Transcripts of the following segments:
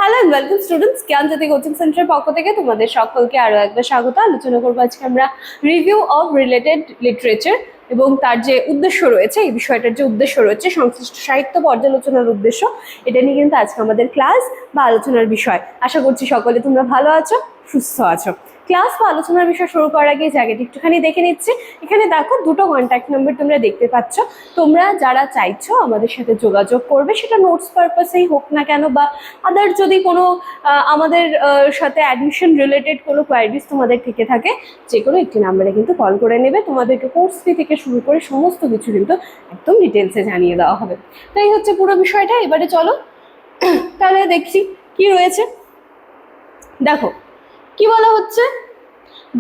Hello and welcome students, Gyanjyoti coaching সেন্টারের পক্ষ থেকে তোমাদের সকলকে আরো একবার স্বাগত। আলোচনা করবো আজকে আমরা রিভিউ অফ রিলেটেড লিটারেচার এবং তার যে উদ্দেশ্য রয়েছে, এই বিষয়টার যে উদ্দেশ্য রয়েছে, সংশ্লিষ্ট সাহিত্য পর্যালোচনার উদ্দেশ্য, এটা নিয়ে কিন্তু আজকে আমাদের ক্লাস বা আলোচনার বিষয়। আশা করছি সকলে তোমরা ভালো আছো, সুস্থ আছো। ক্লাস বা আলোচনার বিষয় শুরু করার আগে জায়গাটি একটুখানি দেখে নিচ্ছি। এখানে দেখো দুটো কন্ট্যাক্ট নাম্বার তোমরা দেখতে পাচ্ছ। তোমরা যারা চাইছো আমাদের সাথে যোগাযোগ করবে, সেটা নোটস পারপাসেই হোক না কেন বা আদার যদি কোনো আমাদের সাথে অ্যাডমিশন রিলেটেড কোনো কোয়ারিজ তোমাদের থেকে থাকে, যে কোনো একটি নাম্বারে কিন্তু কল করে নেবে। তোমাদেরকে কোর্স ফি থেকে শুরু করে সমস্ত কিছু কিন্তু একদম ডিটেলসে জানিয়ে দেওয়া হবে। তাই হচ্ছে পুরো বিষয়টা। এবারে চলো তাহলে দেখছি কি রয়েছে। দেখো কি বলা হচ্ছে,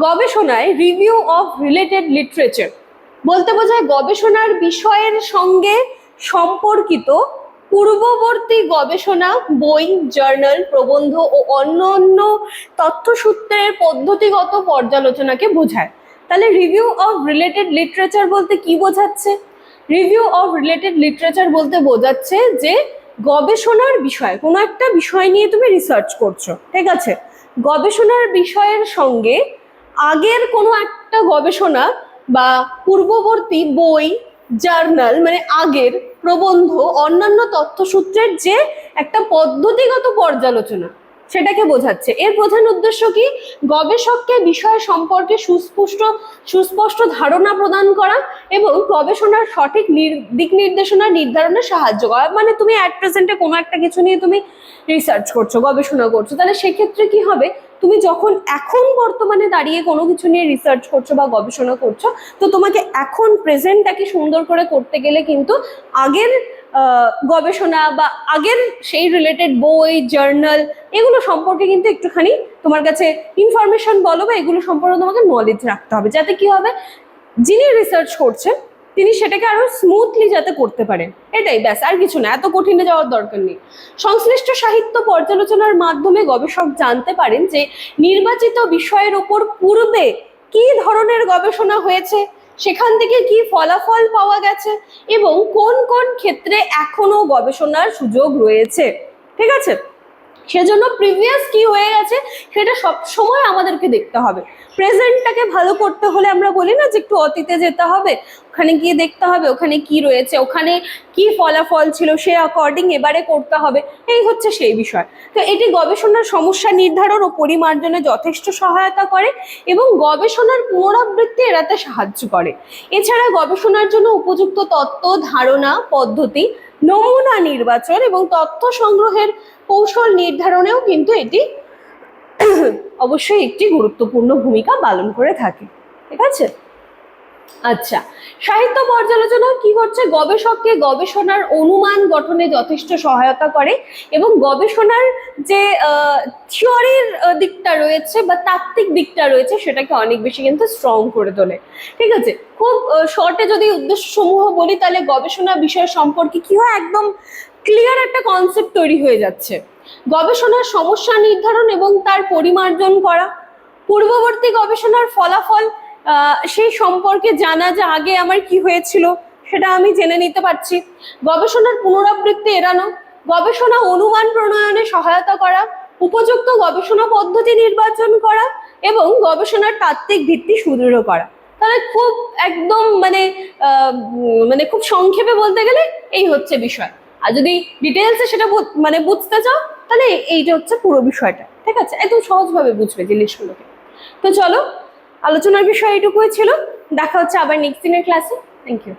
গবেষণায় রিভিউ অফ রিলেটেড লিটারেচার বলতে বোঝায় গবেষণার বিষয়ের সঙ্গে সম্পর্কিত পূর্ববর্তী গবেষণা, বই, জার্নাল, প্রবন্ধ ও অন্যান্য তথ্যসূত্রের পদ্ধতিগত পর্যালোচনাকে বোঝায়। তাহলে রিভিউ অফ রিলেটেড লিটারেচার বলতে কি বোঝাচ্ছে? রিভিউ অফ রিলেটেড লিটারেচার বলতে বোঝাচ্ছে যে গবেষণার বিষয়, কোনো একটা বিষয় নিয়ে তুমি রিসার্চ করছো, ঠিক আছে, গবেষণার বিষয়ের সঙ্গে আগের কোনো একটা গবেষণা বা পূর্ববর্তী বই, জার্নাল মানে আগের প্রবন্ধ, অন্যান্য তথ্যসূত্রের যে একটা পদ্ধতিগত পর্যালোচনা, সেটাকে বোঝাচ্ছে। এর প্রধান উদ্দেশ্য কি? গবেষককে বিষয় সম্পর্কে সুস্পষ্ট ধারণা প্রদান করা এবং গবেষণার সঠিক দিক নির্দেশনা নির্ধারণে সাহায্য করা। মানে তুমি অ্যাট প্রেজেন্টে কোনো একটা কিছু নিয়ে তুমি রিসার্চ করছো, গবেষণা করছো, তাহলে সেক্ষেত্রে কি হবে, তুমি যখন এখন বর্তমানে দাঁড়িয়ে কোনো কিছু নিয়ে রিসার্চ করছো বা গবেষণা করছো, তো তোমাকে এখন প্রেজেন্টটাকে সুন্দর করে করতে গেলে কিন্তু আগের গবেষণা বা আগের সেই রিলেটেড বই, জার্নাল, এগুলো সম্পর্কে কিন্তু একটুখানি তোমার কাছে ইনফরমেশন বলো বা এগুলো সম্পর্কে তোমাকে নলেজ রাখতে হবে, যাতে কি হবে, যিনি রিসার্চ করছেন তিনি সেটাকে আরো স্মুথলি যাতে করতে পারেন। এটাই ব্যাস, আর কিছু না, এত কঠিনে যাওয়ার দরকার নেই। সংশ্লিষ্ট সাহিত্য পর্যালোচনার মাধ্যমে গবেষক জানতে পারেন যে নির্বাচিত বিষয়ের ওপর পূর্বে কি ধরনের গবেষণা হয়েছে, সেখান থেকে কি ফলাফল পাওয়া গেছে এবং কোন কোন ক্ষেত্রে এখনো গবেষণার সুযোগ রয়েছে, ঠিক আছে। সেজন্য প্রিভিয়াস কি হয়ে গেছে সেটা সব সময় আমাদেরকে দেখতে হবে। প্রেজেন্টটাকে ভালো করতে হলে আমরা বলি না যে একটু অতীতে যেতে হবে, ওখানে গিয়ে দেখতে হবে ওখানে কি রয়েছে, ওখানে কি ফলাফল ছিল, সে অ্যাকর্ডিং এবারে করতে হবে। এই হচ্ছে সেই বিষয়। তো এটি গবেষণার সমস্যা নির্ধারণ ও পরিমার্জনে যথেষ্ট সহায়তা করে এবং গবেষণার পুনরাবৃত্তি এড়াতে সাহায্য করে। এছাড়া গবেষণার জন্য উপযুক্ত তত্ত্ব, ধারণা, পদ্ধতি, নমুনা নির্বাচন এবং তথ্য সংগ্রহের কৌশল নির্ধারণেও কিন্তু এটি অবশ্যই একটি গুরুত্বপূর্ণ ভূমিকা পালন করে থাকে, ঠিক আছে। আচ্ছা, সাহিত্য পর্যালোচনা কি করছে? গবেষককে গবেষণার অনুমান গঠনে যথেষ্ট সহায়তা করে এবং গবেষণার যে থিওরির দিকটা রয়েছে বা তাত্ত্বিক দিকটা রয়েছে সেটাকে অনেক বেশি কিন্তু স্ট্রং করে তোলে, ঠিক আছে। খুব শর্টে যদি উদ্দেশ্য সমূহ বলি, তাহলে গবেষণা বিষয় সম্পর্কে কি হয়, একদম ক্লিয়ার একটা কনসেপ্ট তৈরি হয়ে যাচ্ছে। গবেষণার সমস্যা নির্ধারণ এবং তার পরিমার্জন করা, পূর্ববর্তী গবেষণার ফলাফল সেই সম্পর্কে জানা, যে আগে আমার কি হয়েছিল সেটা আমি জেনে নিতে পারছি। গবেষণার পুনরাবৃত্তি এড়ানো, গবেষণা অনুমান প্রণয়নে সহায়তা করা, উপযুক্ত গবেষণা পদ্ধতি নির্বাচন করা এবং গবেষণার তাত্ত্বিক ভিত্তি সুদৃঢ় করা। তাহলে খুব একদম মানে খুব সংক্ষেপে বলতে গেলে এই হচ্ছে বিষয়। আর যদি ডিটেলসে সেটা বুঝতে চাও, তাহলে এইটা হচ্ছে পুরো বিষয়টা, ঠিক আছে। একদম সহজভাবে বুঝবে জিনিসগুলোকে। তো চলো, আলোচনার বিষয় এইটুকুই ছিল। দেখা হচ্ছে আবার নেক্সট দিনের ক্লাসে। Thank you.